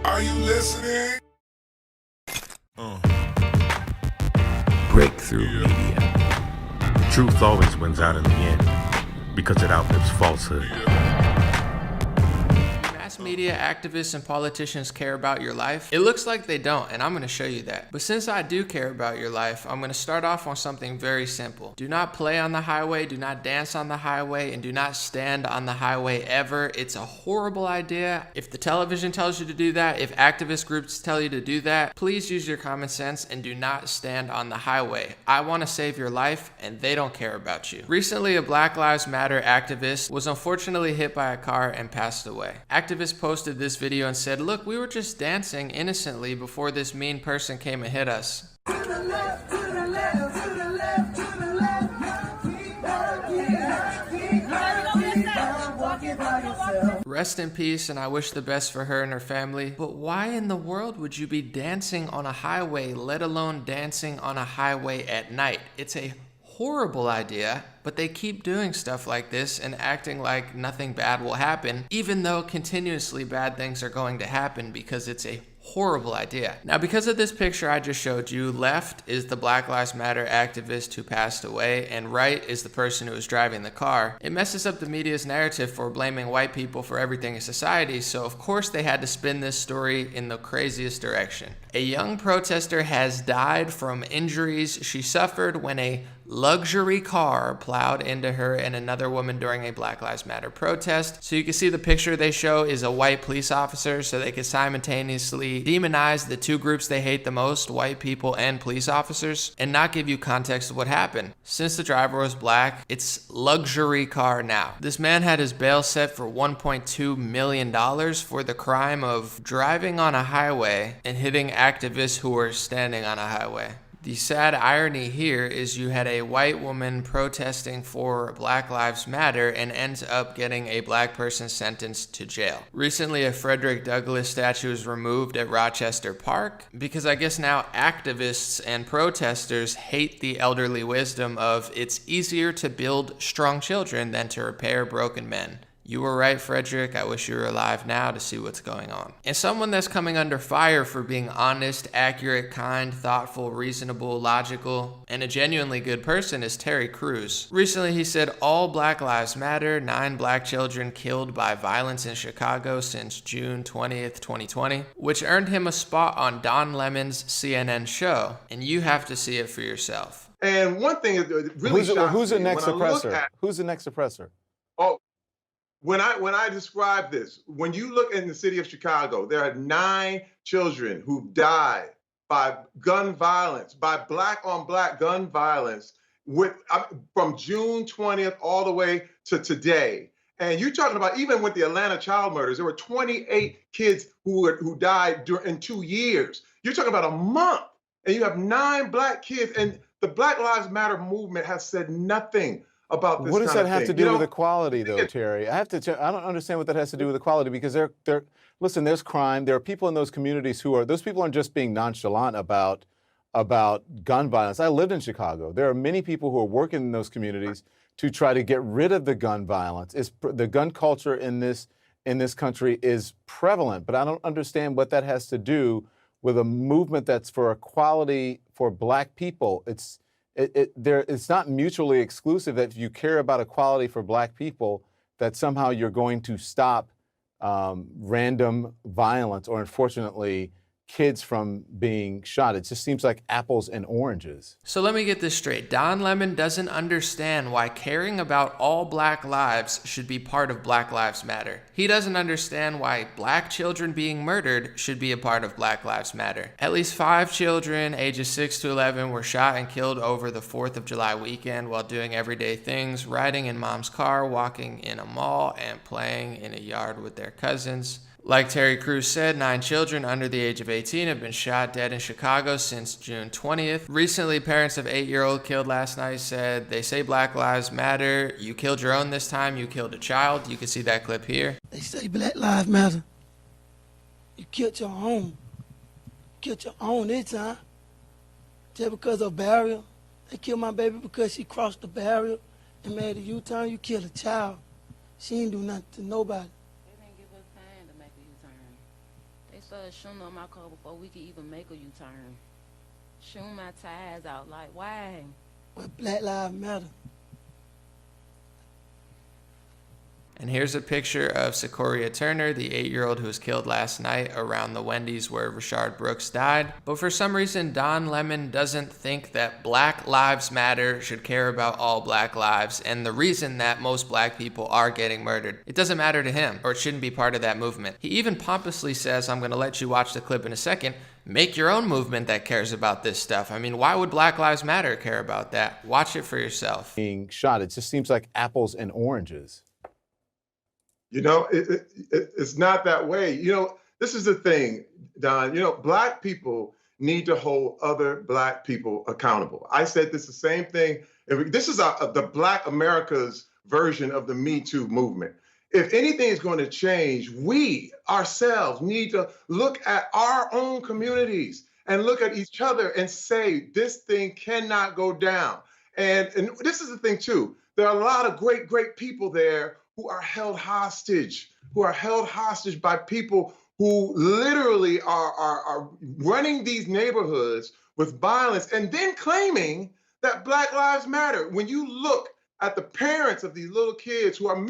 Are you listening? Breakthrough media. Truth always wins out in the end because it outlives falsehood. Mass media activists and politicians care about your life? It looks like they don't, and I'm going to show you that. But since I do care about your life, I'm going to start off on something very simple. Do not play on the highway, do not dance on the highway, and do not stand on the highway ever. It's a horrible idea. If the television tells you to do that, if activist groups tell you to do that, please use your common sense and do not stand on the highway. I want to save your life, and they don't care about you. Recently, a Black Lives Matter activist was unfortunately hit by a car and passed away. Activists posted this video and said, "Look, we were just dancing innocently before this mean person came and hit us." To the left, to the left, to the left, to the left. Keep walking by yourself. Rest in peace, and I wish the best for her and her family. But why in the world would you be dancing on a highway, let alone dancing on a highway at night? It's a horrible idea, but they keep doing stuff like this and acting like nothing bad will happen, even though continuously bad things are going to happen because it's a horrible idea. Now, because of this picture I just showed you, left is the Black Lives Matter activist who passed away, and right is the person who was driving the car. It messes up the media's narrative for blaming white people for everything in society, so of course they had to spin this story in the craziest direction. A young protester has died from injuries she suffered when a luxury car plowed into her and another woman during a Black Lives Matter protest. So you can see the picture they show is a white police officer, so they could simultaneously demonize the two groups they hate the most, white people and police officers, and not give you context of what happened. Since the driver was black, it's luxury car now. This man had his bail set for $1.2 million for the crime of driving on a highway and hitting activists who were standing on a highway. The sad irony here is you had a white woman protesting for Black Lives Matter and ends up getting a black person sentenced to jail. Recently, a Frederick Douglass statue was removed at Rochester Park because I guess now activists and protesters hate the elderly wisdom of it's easier to build strong children than to repair broken men. You were right, Frederick. I wish you were alive now to see what's going on. And someone that's coming under fire for being honest, accurate, kind, thoughtful, reasonable, logical, and a genuinely good person is Terry Crews. Recently, he said, "All Black Lives Matter, 9 black children killed by violence in Chicago since June 20th, 2020, which earned him a spot on Don Lemon's CNN show. And you have to see it for yourself." And one thing that really who's the next oppressor? Who's the next oppressor? Oh, when I describe this, when you look in the city of Chicago, there are 9 children who died by gun violence, by black on black gun violence, from June 20th all the way to today. And you're talking about even with the Atlanta child murders, there were 28 kids who died in 2 years. You're talking about a month, and you have 9 black kids, and the Black Lives Matter movement has said nothing about this. What does that have to do with know, equality, though, Terry? I don't understand what that has to do with equality, because listen, there's crime. There are people in those communities those people aren't just being nonchalant about gun violence. I lived in Chicago. There are many people who are working in those communities to try to get rid of the gun violence. The gun culture in this country is prevalent, but I don't understand what that has to do with a movement that's for equality for black people. It's not mutually exclusive that if you care about equality for black people, that somehow you're going to stop random violence or, unfortunately, kids from being shot. It just seems like apples and oranges. So let me get this straight. Don Lemon doesn't understand why caring about all black lives should be part of Black Lives Matter. He doesn't understand why black children being murdered should be a part of Black Lives Matter. At least 5 children, ages 6 to 11, were shot and killed over the 4th of July weekend while doing everyday things, riding in mom's car, walking in a mall, and playing in a yard with their cousins. Like Terry Crews said, 9 children under the age of 18 have been shot dead in Chicago since June 20th. Recently, parents of 8-year-old killed last night said, "They say Black Lives Matter. You killed your own this time. You killed a child." You can see that clip here. They say Black Lives Matter. You killed your own. Killed your own this time. Just because of barrier. They killed my baby because she crossed the barrier and made a U-turn. You killed a child. She ain't do nothing to nobody. started shooting on my car before we could even make a U-turn. Shooting my tires out, like, why? But Black Lives Matter. And here's a picture of Secoria Turner, the 8-year-old who was killed last night around the Wendy's where Rashard Brooks died. But for some reason, Don Lemon doesn't think that Black Lives Matter should care about all black lives, and the reason that most black people are getting murdered. It doesn't matter to him, or it shouldn't be part of that movement. He even pompously says, I'm going to let you watch the clip in a second, make your own movement that cares about this stuff. I mean, why would Black Lives Matter care about that? Watch it for yourself. Being shot, it just seems like apples and oranges. You know, it's not that way. You know, this is the thing, Don. You know, black people need to hold other black people accountable. I said this the same thing. This is the Black America's version of the Me Too movement. If anything is going to change, we ourselves need to look at our own communities and look at each other and say, this thing cannot go down. And this is the thing, too. There are a lot of great, great people there who are held hostage, by people who literally are running these neighborhoods with violence and then claiming that Black Lives Matter. When you look at the parents of these little kids who are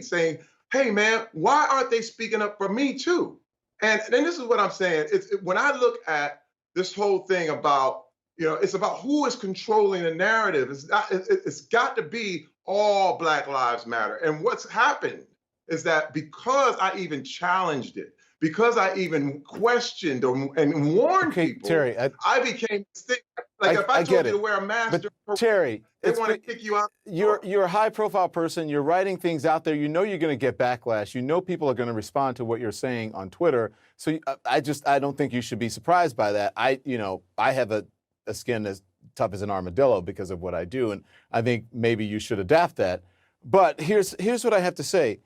saying, hey, man, why aren't they speaking up for me too? And then this is what I'm saying. When I look at this whole thing about, you know, it's about who is controlling the narrative. It's got to be all Black Lives Matter. And what's happened is that because I even challenged it, because I even questioned and warned people, Terry, I became like if I told you to wear a mask, but Terry, they want to kick you out. You're a high-profile person. You're writing things out there. You know you're going to get backlash. You know people are going to respond to what you're saying on Twitter. So I don't think you should be surprised by that. I have a skin as tough as an armadillo because of what I do, and I think maybe you should adapt that. But here's what I have to say.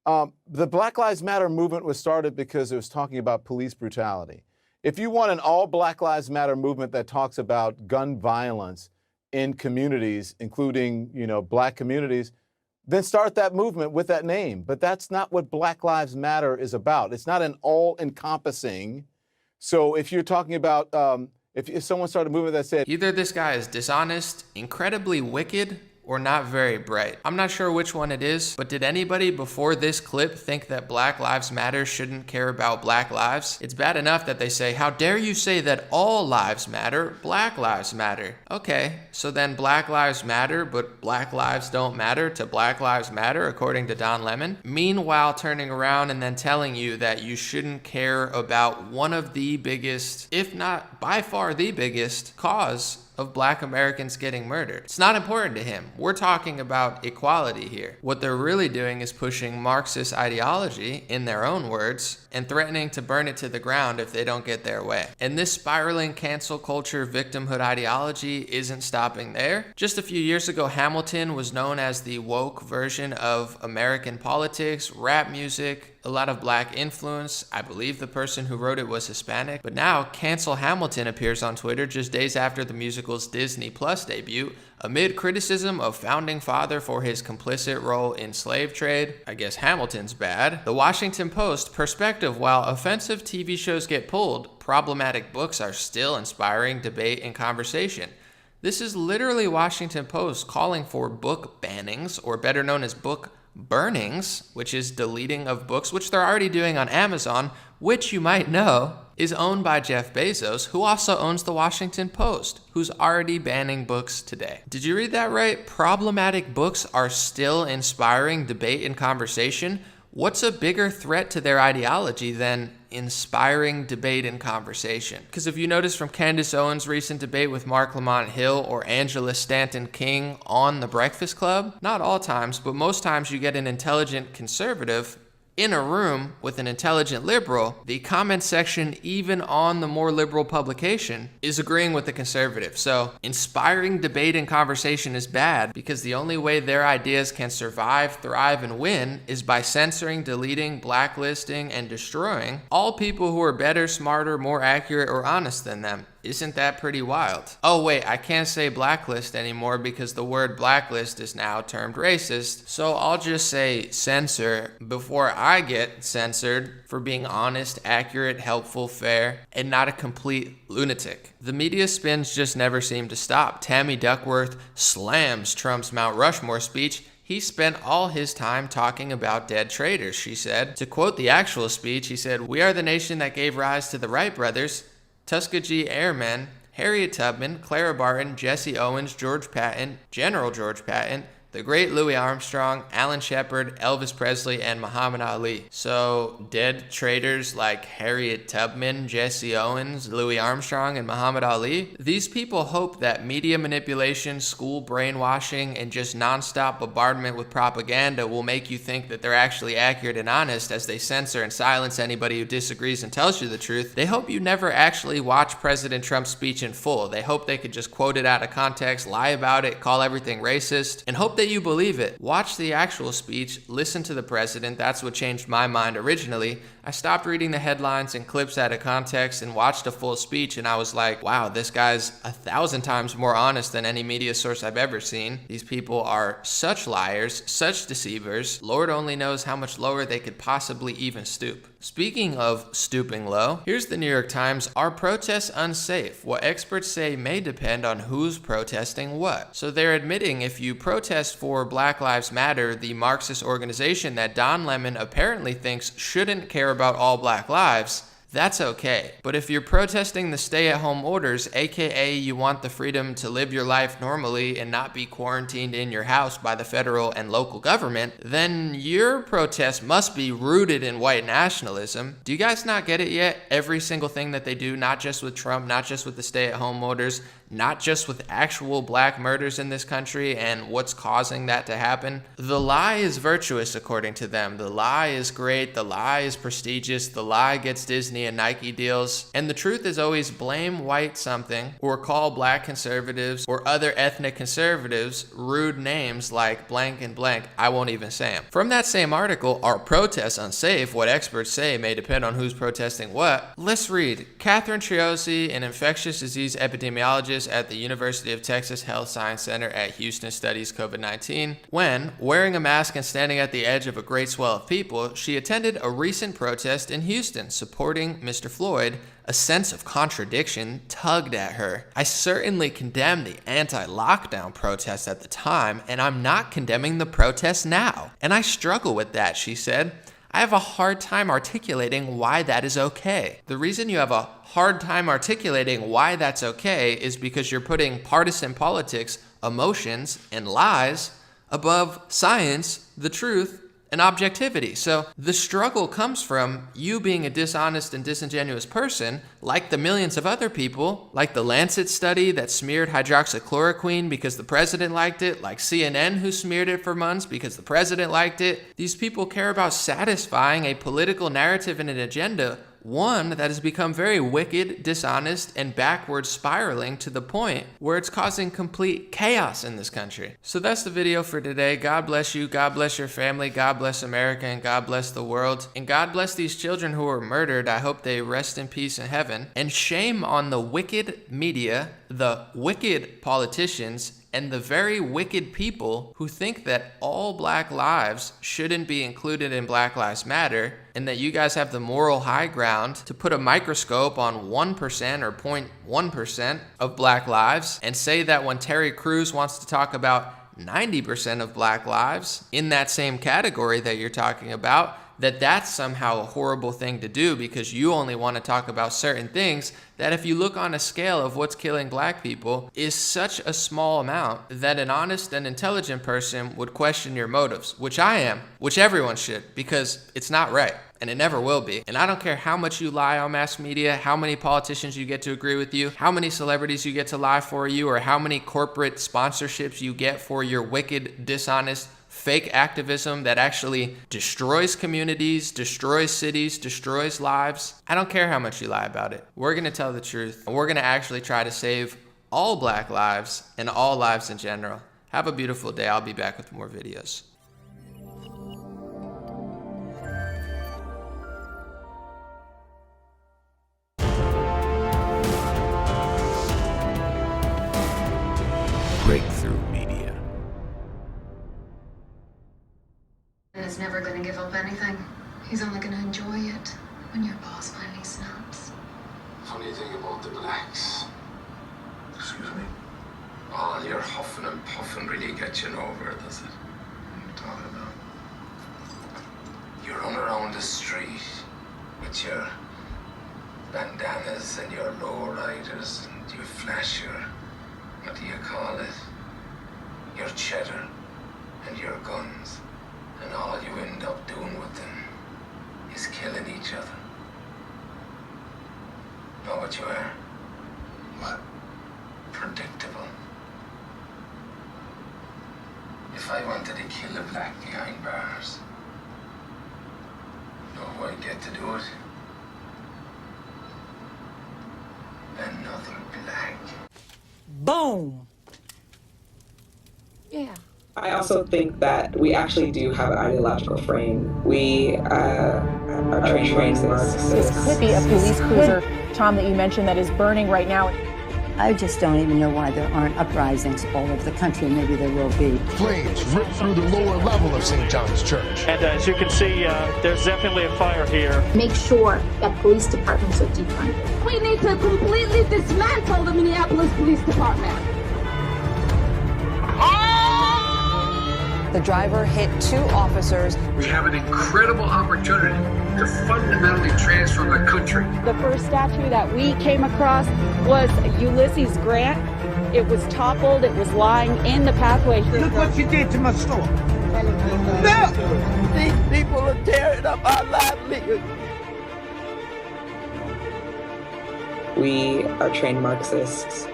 The Black Lives Matter movement was started because it was talking about police brutality. If you want an all Black Lives Matter movement that talks about gun violence in communities, including, black communities, then start that movement with that name. But that's not what Black Lives Matter is about. It's not an all-encompassing. So if you're talking about if someone started a movement that said, either this guy is dishonest, incredibly wicked, or not very bright. I'm not sure which one it is, but did anybody before this clip think that Black Lives Matter shouldn't care about black lives? It's bad enough that they say, how dare you say that all lives matter, Black Lives Matter. Okay, so then Black Lives Matter, but Black lives don't matter to Black Lives Matter, according to Don Lemon. Meanwhile, turning around and then telling you that you shouldn't care about one of the biggest, if not by far the biggest, cause of black Americans getting murdered. It's not important to him. We're talking about equality here. What they're really doing is pushing Marxist ideology, in their own words, and threatening to burn it to the ground if they don't get their way. And this spiraling cancel culture victimhood ideology isn't stopping there. Just a few years ago, Hamilton was known as the woke version of American politics, rap music, a lot of black influence. I believe the person who wrote it was Hispanic. But now, Cancel Hamilton appears on Twitter just days after the musical's Disney Plus debut, amid criticism of Founding Father for his complicit role in slave trade. I guess Hamilton's bad. The Washington Post perspective: while offensive TV shows get pulled, problematic books are still inspiring debate and conversation. This is literally Washington Post calling for book bannings, or better known as book burnings, which is deleting of books, which they're already doing on Amazon, which you might know is owned by Jeff Bezos, who also owns the Washington Post, who's already banning books today. Did you read that right? Problematic books are still inspiring debate and conversation. What's a bigger threat to their ideology than inspiring debate and conversation? Because if you notice from Candace Owens' recent debate with Mark Lamont Hill or Angela Stanton King on The Breakfast Club, not all times, but most times you get an intelligent conservative in a room with an intelligent liberal. The comment section, even on the more liberal publication, is agreeing with the conservative. So inspiring debate and conversation is bad because the only way their ideas can survive, thrive, and win is by censoring, deleting, blacklisting, and destroying all people who are better, smarter, more accurate, or honest than them. Isn't that pretty wild? Oh wait, I can't say blacklist anymore because the word blacklist is now termed racist, so I'll just say censor before I get censored for being honest, accurate, helpful, fair, and not a complete lunatic. The media spins just never seem to stop. Tammy Duckworth slams Trump's Mount Rushmore speech. He spent all his time talking about dead traitors, she said. To quote the actual speech, he said, "We are the nation that gave rise to the Wright brothers, Tuskegee Airmen, Harriet Tubman, Clara Barton, Jesse Owens, George Patton, General George Patton, the great Louis Armstrong, Alan Shepard, Elvis Presley, and Muhammad Ali." So, dead traitors like Harriet Tubman, Jesse Owens, Louis Armstrong, and Muhammad Ali? These people hope that media manipulation, school brainwashing, and just nonstop bombardment with propaganda will make you think that they're actually accurate and honest as they censor and silence anybody who disagrees and tells you the truth. They hope you never actually watch President Trump's speech in full. They hope they could just quote it out of context, lie about it, call everything racist, and hope that you believe it. Watch the actual speech, listen to the president. That's what changed my mind originally. I stopped reading the headlines and clips out of context and watched a full speech, and I was like, wow, this guy's 1,000 times more honest than any media source I've ever seen. These people are such liars, such deceivers. Lord only knows how much lower they could possibly even stoop. Speaking of stooping low, here's the New York Times. Are protests unsafe? What experts say may depend on who's protesting what. So they're admitting if you protest for Black Lives Matter, the Marxist organization that Don Lemon apparently thinks shouldn't care about all black lives, that's okay. But if you're protesting the stay-at-home orders, aka you want the freedom to live your life normally and not be quarantined in your house by the federal and local government, then your protest must be rooted in white nationalism. Do you guys not get it yet? Every single thing that they do, not just with Trump, not just with the stay-at-home orders, not just with actual black murders in this country and what's causing that to happen. The lie is virtuous according to them. The lie is great. The lie is prestigious. The lie gets Disney and Nike deals. And the truth is always blame white something or call black conservatives or other ethnic conservatives rude names like blank and blank. I won't even say them. From that same article, are protests unsafe? What experts say may depend on who's protesting what. Let's read. Catherine Triozzi, an infectious disease epidemiologist at the University of Texas Health Science Center at Houston, studies COVID-19. When, wearing a mask and standing at the edge of a great swell of people, she attended a recent protest in Houston supporting Mr. Floyd, a sense of contradiction tugged at her. I certainly condemned the anti-lockdown protests at the time, and I'm not condemning the protests now. And I struggle with that, she said. I have a hard time articulating why that is okay. The reason you have a hard time articulating why that's okay is because you're putting partisan politics, emotions, and lies above science, the truth, and objectivity. So the struggle comes from you being a dishonest and disingenuous person, like the millions of other people, like the Lancet study that smeared hydroxychloroquine because the president liked it, like CNN who smeared it for months because the president liked it. These people care about satisfying a political narrative and an agenda, one that has become very wicked, dishonest, and backward spiraling to the point where it's causing complete chaos in this country. So that's the video for today. God bless you, God bless your family, God bless America, and God bless the world. And God bless these children who were murdered. I hope they rest in peace in heaven. And shame on the wicked media, the wicked politicians, and the very wicked people who think that all black lives shouldn't be included in Black Lives Matter, and that you guys have the moral high ground to put a microscope on 1% or 0.1% of black lives and say that when Terry Crews wants to talk about 90% of black lives in that same category that you're talking about, that's somehow a horrible thing to do because you only want to talk about certain things that, if you look on a scale of what's killing black people, is such a small amount that an honest and intelligent person would question your motives, which I am, which everyone should, because it's not right. And it never will be. And I don't care how much you lie on mass media, how many politicians you get to agree with you, how many celebrities you get to lie for you, or how many corporate sponsorships you get for your wicked, dishonest, fake activism that actually destroys communities, destroys cities, destroys lives. I don't care how much you lie about it. We're going to tell the truth, and we're going to actually try to save all black lives and all lives in general. Have a beautiful day. I'll be back with more videos. gonna give up anything. He's only gonna enjoy it when your boss finally snaps. Funny thing about the blacks. Excuse me? All your huffing and puffing really gets you nowhere, does it? What are you talking about? You run around the street with your bandanas and your lowriders, and you flash your, what do you call it? Your cheddar and your guns, and all you end up doing with them is killing each other. Know what you are? What? Predictable. If I wanted to kill a black behind bars, know who I'd get to do it? Another black. Boom! Yeah. I also think that we actually do have an ideological frame. We are trained Marxists. This could be a police cruiser, Tom, that you mentioned that is burning right now. I just don't even know why there aren't uprisings all over the country. Maybe there will be. Flames rip through the lower level of St. John's Church. And as you can see, there's definitely a fire here. Make sure that police departments are defunded. We need to completely dismantle the Minneapolis Police Department. The driver hit 2 officers. We have an incredible opportunity to fundamentally transform the country. The first statue that we came across was Ulysses Grant. It was toppled. It was lying in the pathway. Look what you did to my store. No! These people are tearing up our livelihood. We are trained Marxists.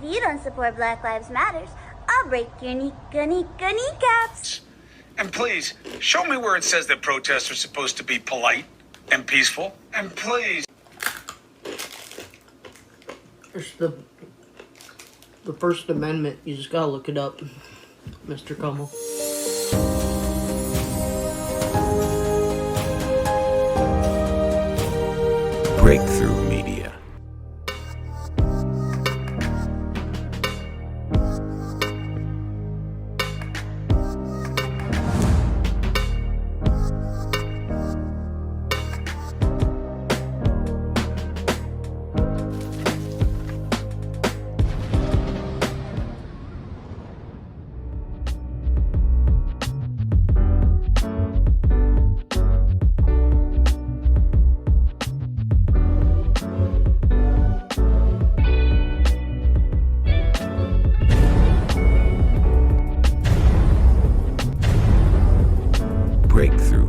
If you don't support Black Lives Matter, I'll break your kneecaps. And please, show me where it says that protests are supposed to be polite and peaceful. And please. It's the First Amendment. You just gotta look it up, Mr. Cummel. Breakthrough Media. Breakthrough